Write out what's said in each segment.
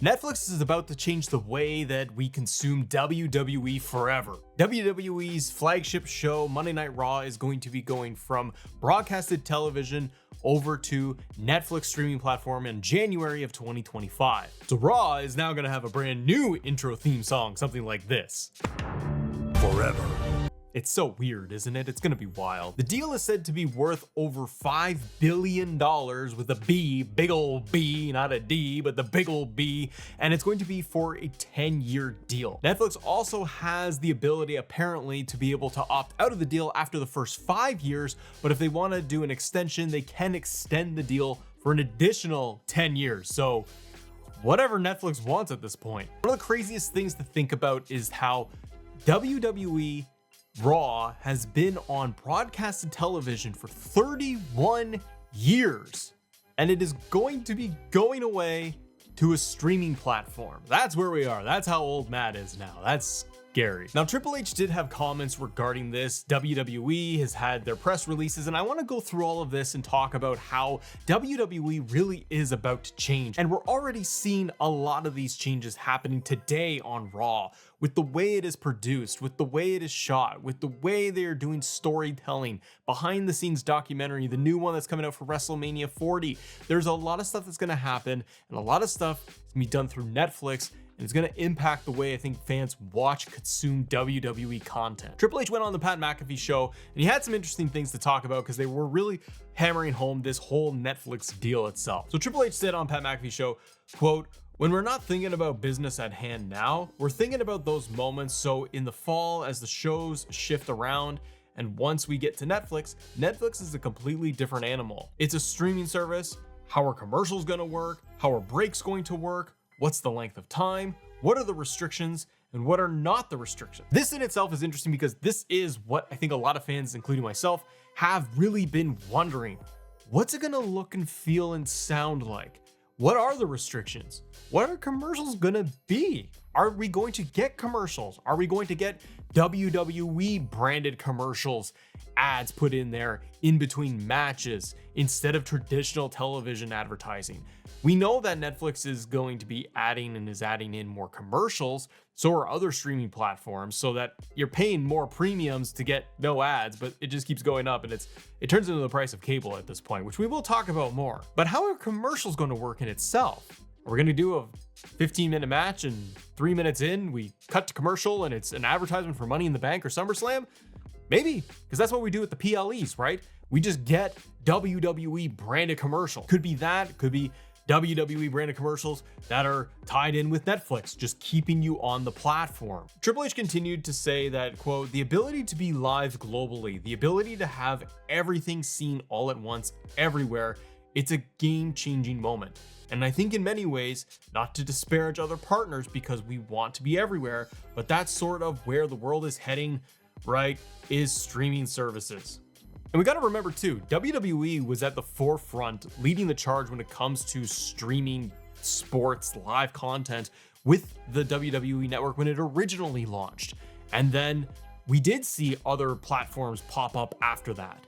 Netflix is about to change the way that we consume WWE forever. WWE's flagship show, Monday Night Raw, is going to be going from broadcasted television over to Netflix streaming platform in January of 2025. So Raw is now going to have a brand new intro theme song, something like this. Forever. It's so weird, isn't it? It's gonna be wild. The deal is said to be worth over $5 billion with a B, big ol' B, not a D, but the big ol' B, and it's going to be for a 10-year deal. Netflix also has the ability, apparently, to be able to opt out of the deal after the first 5 years, but if they wanna do an extension, they can extend the deal for an additional 10 years. So whatever Netflix wants at this point. One of the craziest things to think about is how WWE Raw has been on broadcasted television for 31 years, and it is going to be going away to a streaming platform. That's where we are. That's how old Matt is now. That's scary. Now, Triple H did have comments regarding this. WWE has had their press releases, and I want to go through all of this and talk about how WWE really is about to change. And we're already seeing a lot of these changes happening today on Raw, with the way it is produced, with the way it is shot, with the way they are doing storytelling, behind the scenes documentary, the new one that's coming out for WrestleMania 40. There's a lot of stuff that's going to happen, and a lot of stuff is going to be done through Netflix, and it's going to impact the way I think fans watch, consume WWE content. Triple H went on the Pat McAfee show, and he had some interesting things to talk about because they were really hammering home this whole Netflix deal itself. So Triple H said on Pat McAfee show, quote, "When we're not thinking about business at hand now, we're thinking about those moments. So in the fall, as the shows shift around, and once we get to Netflix, Netflix is a completely different animal. It's a streaming service. How are commercials going to work? How are breaks going to work? What's the length of time? What are the restrictions? And what are not the restrictions?" This in itself is interesting because this is what I think a lot of fans, including myself, have really been wondering. What's it going to look and feel and sound like? What are the restrictions? What are commercials gonna be? Are we going to get commercials? Are we going to get WWE branded commercials, ads put in there in between matches instead of traditional television advertising? We know that Netflix is going to be adding and is adding in more commercials. So are other streaming platforms, so that you're paying more premiums to get no ads, but it just keeps going up, and it turns into the price of cable at this point, which we will talk about more. But how are commercials going to work in itself? Are we going to do a 15-minute match and 3 minutes in, we cut to commercial and it's an advertisement for Money in the Bank or SummerSlam? Maybe, because that's what we do with the PLEs, right? We just get WWE branded commercial. Could be that, could be WWE branded commercials that are tied in with Netflix, just keeping you on the platform. Triple H continued to say that, quote, "The ability to be live globally, the ability to have everything seen all at once everywhere, it's a game-changing moment. And I think in many ways, not to disparage other partners because we want to be everywhere, but that's sort of where the world is heading, right, is streaming services." And we got to remember too, WWE was at the forefront, leading the charge when it comes to streaming sports live content with the WWE network when it originally launched. And then we did see other platforms pop up after that.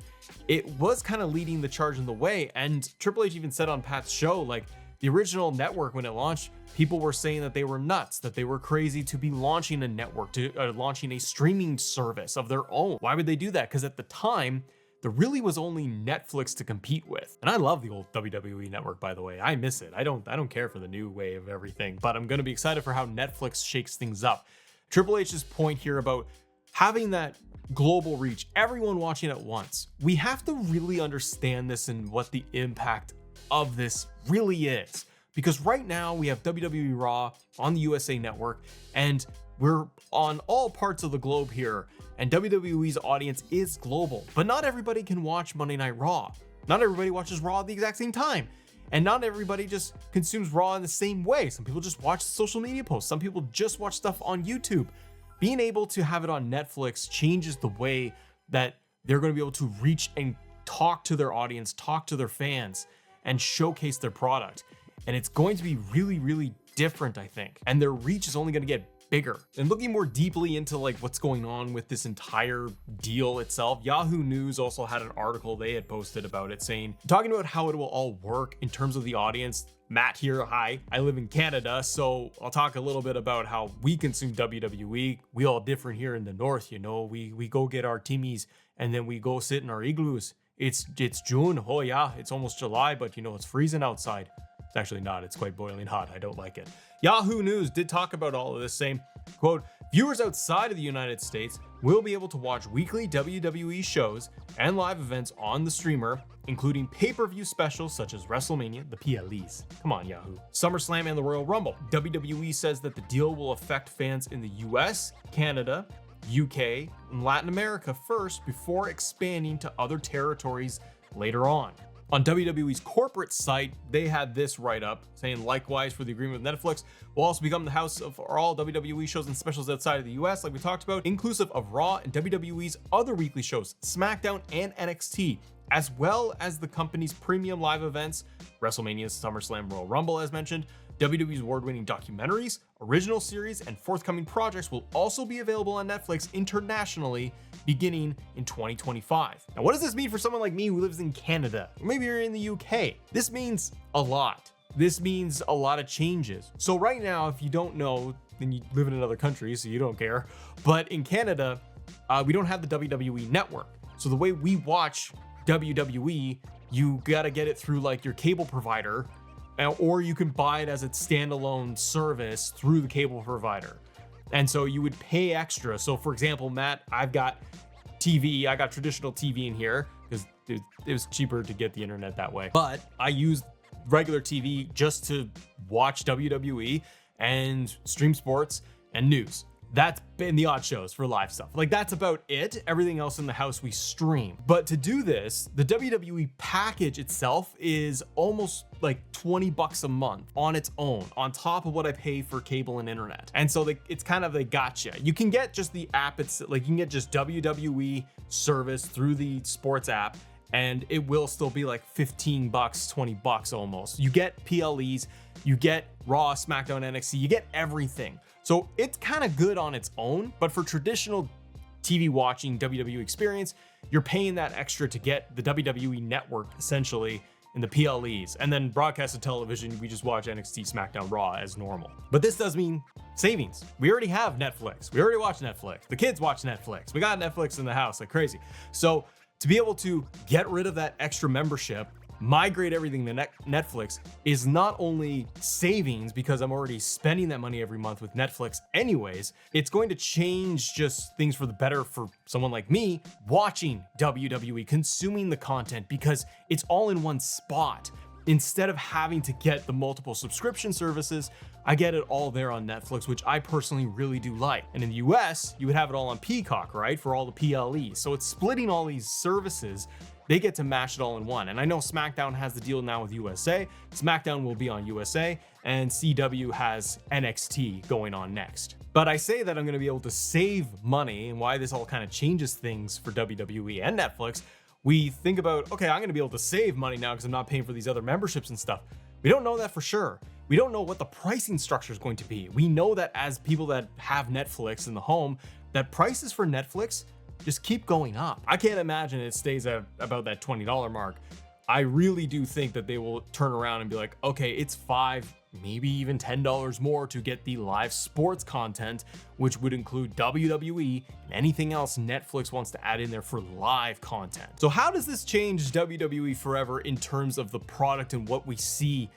It was kind of leading the charge in the way. And Triple H even said on Pat's show, like, the original network, when it launched, people were saying that they were nuts, that they were crazy to be launching a network, to launching a streaming service of their own. Why would they do that? Because at the time, there really was only Netflix to compete with. And I love the old WWE network, by the way. I miss it. I don't care for the new way of everything, but I'm going to be excited for how Netflix shakes things up. Triple H's point here about having that global reach, everyone watching at once. We have to really understand this and what the impact of this really is. Because right now we have WWE Raw on the USA Network, and we're on all parts of the globe here, and WWE's audience is global, but not everybody can watch Monday Night Raw. Not everybody watches Raw at the exact same time, and not everybody just consumes Raw in the same way. Some people just watch the social media posts. Some people just watch stuff on YouTube. Being able to have it on Netflix changes the way that they're going to be able to reach and talk to their audience, talk to their fans, and showcase their product. And it's going to be really, really different, I think. And their reach is only going to get bigger. And looking more deeply into like what's going on with this entire deal itself, Yahoo News also had an article they had posted about it, saying, talking about how it will all work in terms of the audience. Matt here. Hi, I live in Canada, so I'll talk a little bit about how we consume WWE. We all different here in the north, you know. We go get our teamies and then we go sit in our igloos. It's June. Oh yeah, it's almost July, but you know it's freezing outside. It's actually not. It's quite boiling hot. I don't like it. Yahoo News did talk about all of this, saying, quote, viewers outside of the United States will be able to watch weekly WWE shows and live events on the streamer, including pay-per-view specials such as WrestleMania, the PLEs. Come on, Yahoo. SummerSlam and the Royal Rumble. WWE says that the deal will affect fans in the US, Canada, UK, and Latin America first before expanding to other territories later on. On WWE's corporate site, they had this write-up saying, likewise for the agreement with Netflix, will also become the house of all WWE shows and specials outside of the US, like we talked about, inclusive of Raw and WWE's other weekly shows, SmackDown and NXT, as well as the company's premium live events, WrestleMania, SummerSlam, Royal Rumble, as mentioned. WWE's award-winning documentaries, original series, and forthcoming projects will also be available on Netflix internationally beginning in 2025. Now, what does this mean for someone like me who lives in Canada? Or maybe you're in the UK. This means a lot. This means a lot of changes. So right now, if you don't know, then you live in another country, so you don't care. But in Canada, we don't have the WWE network. So the way we watch WWE, you gotta get it through like your cable provider, or you can buy it as a standalone service through the cable provider. And so you would pay extra. So for example, Matt, I've got TV, I got traditional TV in here because it was cheaper to get the internet that way. But I use regular TV just to watch WWE and stream sports and news. That's been the odd shows for live stuff. Like that's about it. Everything else in the house we stream. But to do this, the WWE package itself is almost like $20 a month on its own, on top of what I pay for cable and internet. And so it's kind of, they gotcha. You can get just the app. It's like you can get just WWE service through the sports app, and it will still be like $15, $20 almost. You get PLEs, you get Raw, SmackDown, NXT, you get everything. So it's kind of good on its own, but for traditional TV watching WWE experience, you're paying that extra to get the WWE network essentially in the PLEs. And then broadcasted television, we just watch NXT, SmackDown, Raw as normal. But this does mean savings. We already have Netflix. We already watch Netflix. The kids watch Netflix. We got Netflix in the house like crazy. So to be able to get rid of that extra membership, migrate everything to Netflix is not only savings because I'm already spending that money every month with Netflix anyways, it's going to change just things for the better for someone like me watching WWE, consuming the content because it's all in one spot. Instead of having to get the multiple subscription services, I get it all there on Netflix, which I personally really do like. And in the US, you would have it all on Peacock, right? For all the PLEs. So it's splitting all these services. They get to mash it all in one. And I know SmackDown has the deal now with USA. SmackDown will be on USA, and CW has NXT going on next. But I say that I'm gonna be able to save money, and why this all kind of changes things for WWE and Netflix. We think about, okay, I'm gonna be able to save money now because I'm not paying for these other memberships and stuff. We don't know that for sure. We don't know what the pricing structure is going to be. We know that as people that have Netflix in the home, that prices for Netflix just keep going up. I can't imagine it stays at about that $20 mark. I really do think that they will turn around and be like, okay, it's $5, maybe even $10 more to get the live sports content, which would include WWE and anything else Netflix wants to add in there for live content. So how does this change WWE forever in terms of the product and what we see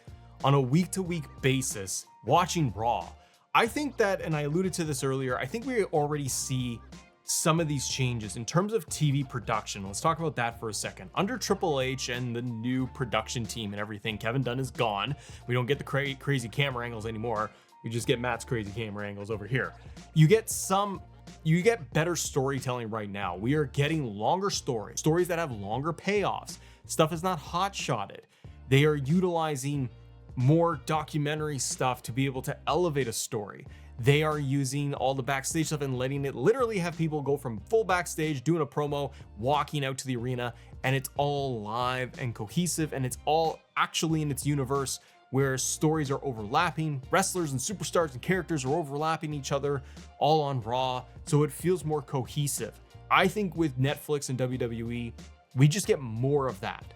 on a week-to-week basis watching Raw? I think that, and I alluded to this earlier, I think we already see some of these changes in terms of TV production. Let's talk about that for a second. Under Triple H and the new production team and everything, Kevin Dunn is gone. We don't get the crazy camera angles anymore. We just get Matt's crazy camera angles over here. You get better storytelling right now. We are getting longer stories that have longer payoffs. Stuff is not hot-shotted. They are utilizing more documentary stuff to be able to elevate a story. They are using all the backstage stuff and letting it literally have people go from full backstage, doing a promo, walking out to the arena, and it's all live and cohesive, and it's all actually in its universe where stories are overlapping, wrestlers and superstars and characters are overlapping each other, all on Raw, so it feels more cohesive. I think with Netflix and WWE, we just get more of that.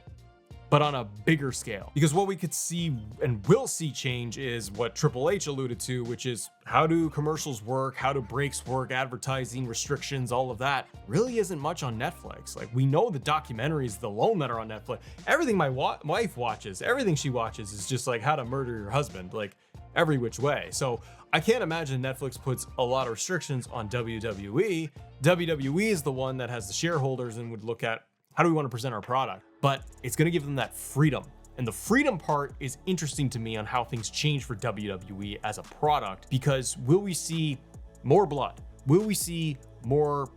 but on a bigger scale. Because what we could see and will see change is what Triple H alluded to, which is how do commercials work, how do breaks work, advertising, restrictions, all of that really isn't much on Netflix. Like, we know the documentaries alone that are on Netflix. Everything my wife watches, everything she watches is just like how to murder your husband, like every which way. So I can't imagine Netflix puts a lot of restrictions on WWE. WWE is the one that has the shareholders and would look at how do we want to present our product, but it's going to give them that freedom. And the freedom part is interesting to me on how things change for WWE as a product, because will we see more blood? Will we see more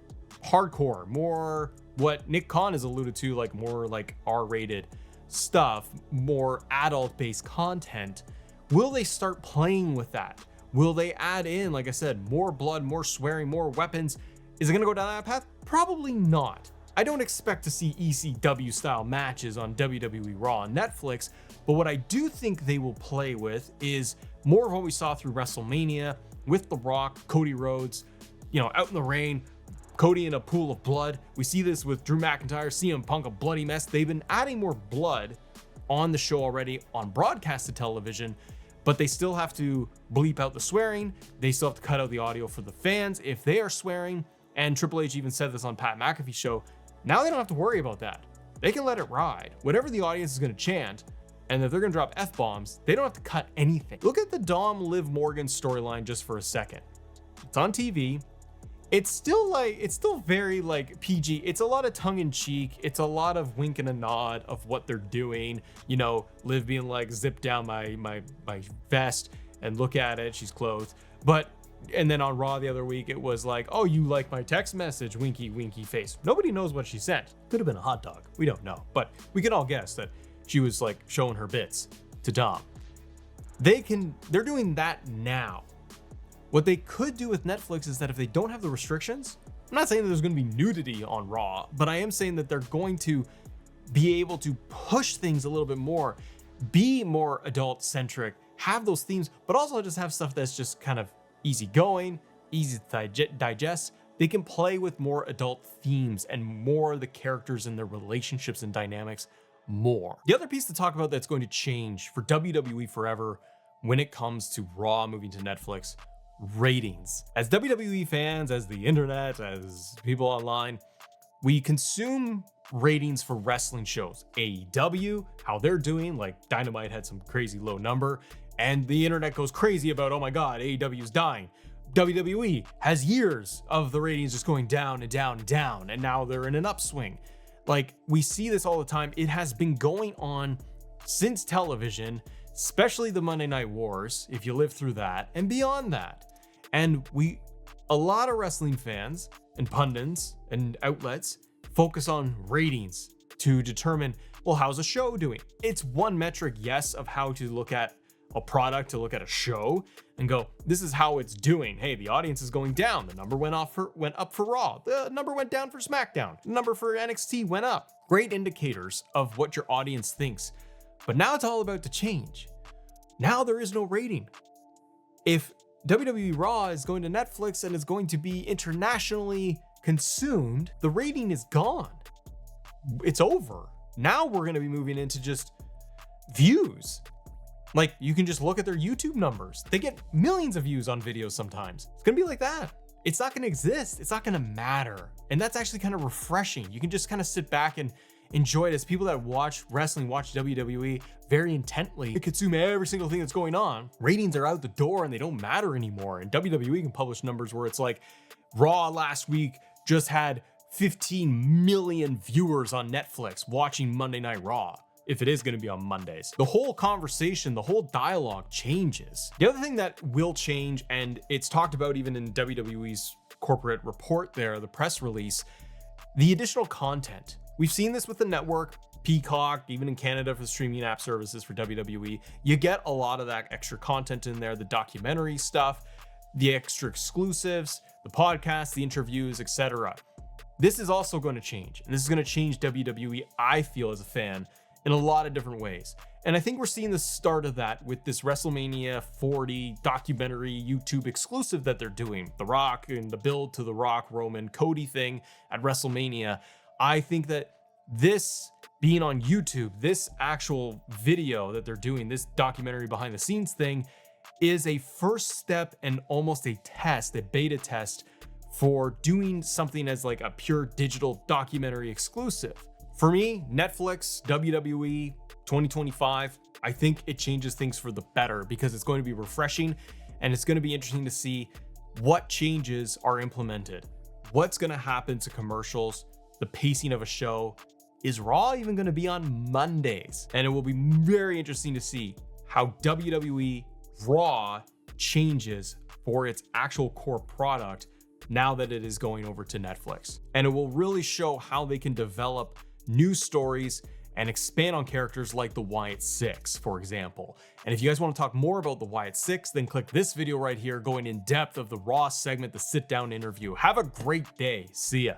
hardcore, more what Nick Khan has alluded to, like more like R-rated stuff, more adult-based content? Will they start playing with that? Will they add in, like I said, more blood, more swearing, more weapons? Is it going to go down that path? Probably not. I don't expect to see ECW style matches on WWE Raw on Netflix, but what I do think they will play with is more of what we saw through WrestleMania with The Rock, Cody Rhodes, out in the rain, Cody in a pool of blood. We see this with Drew McIntyre, CM Punk, a bloody mess. They've been adding more blood on the show already on broadcasted television, but they still have to bleep out the swearing. They still have to cut out the audio for the fans if they are swearing. And Triple H even said this on Pat McAfee's show. Now they don't have to worry about that. They can let it ride. Whatever the audience is going to chant, and if they're going to drop F-bombs, they don't have to cut anything. Look at the Dom Liv Morgan storyline just for a second. It's on TV. It's still very like PG. It's a lot of tongue in cheek. It's a lot of wink and a nod of what they're doing. Liv being like, zip down my vest and look at it. She's clothed. And then on Raw the other week, it was like, oh, you like my text message, winky, winky face. Nobody knows what she sent. Could have been a hot dog. We don't know. But we can all guess that she was like showing her bits to Dom. They're doing that now. What they could do with Netflix is that if they don't have the restrictions, I'm not saying that there's going to be nudity on Raw, but I am saying that they're going to be able to push things a little bit more, be more adult centric, have those themes, but also just have stuff that's just kind of easy going, easy to digest. They can play with more adult themes and more the characters and their relationships and dynamics more. The other piece to talk about that's going to change for WWE forever when it comes to Raw moving to Netflix, ratings. As WWE fans, as the internet, as people online, we consume ratings for wrestling shows. AEW, how they're doing, like Dynamite had some crazy low number, and the internet goes crazy about, oh my God, AEW is dying. WWE has years of the ratings just going down and down and down, and now they're in an upswing. Like, we see this all the time. It has been going on since television, especially the Monday Night Wars, if you live through that, and beyond that. And a lot of wrestling fans and pundits and outlets focus on ratings to determine, well, how's a show doing? It's one metric, yes, of how to look at a product, to look at a show and go, this is how it's doing. Hey, the audience is going down. The number went up for Raw. The number went down for SmackDown. The number for NXT went up. Great indicators of what your audience thinks. But now it's all about to change. Now there is no rating. If WWE Raw is going to Netflix and is going to be internationally consumed, the rating is gone. It's over. Now we're going to be moving into just views. Like, you can just look at their YouTube numbers. They get millions of views on videos sometimes. It's going to be like that. It's not going to exist. It's not going to matter. And that's actually kind of refreshing. You can just kind of sit back and enjoy it. As people that watch wrestling, watch WWE very intently, they consume every single thing that's going on. Ratings are out the door and they don't matter anymore. And WWE can publish numbers where it's like, Raw last week just had 15 million viewers on Netflix watching Monday Night Raw, if it is going to be on Mondays. The whole conversation, the whole dialogue changes. The other thing that will change, and it's talked about even in WWE's corporate report there, the press release, the additional content. We've seen this with the network, Peacock, even in Canada for the streaming app services for WWE. You get a lot of that extra content in there, the documentary stuff, the extra exclusives, the podcasts, the interviews, etc. This is also going to change, and this is going to change WWE, I feel, as a fan, in a lot of different ways. And I think we're seeing the start of that with this WrestleMania 40 documentary YouTube exclusive that they're doing. The Rock and the build to the Rock Roman Cody thing at WrestleMania. I think that this being on YouTube, this actual video that they're doing, this documentary behind the scenes thing, is a first step and almost a test, a beta test for doing something as like a pure digital documentary exclusive. For me, Netflix, WWE 2025, I think it changes things for the better because it's going to be refreshing and it's going to be interesting to see what changes are implemented. What's going to happen to commercials, the pacing of a show. Is Raw even going to be on Mondays? And it will be very interesting to see how WWE Raw changes for its actual core product now that it is going over to Netflix. And it will really show how they can develop new stories and expand on characters like the Wyatt Six, for example. And if you guys want to talk more about the Wyatt Six, then click this video right here going in depth of the Raw segment, the sit down interview. Have a great day. See ya.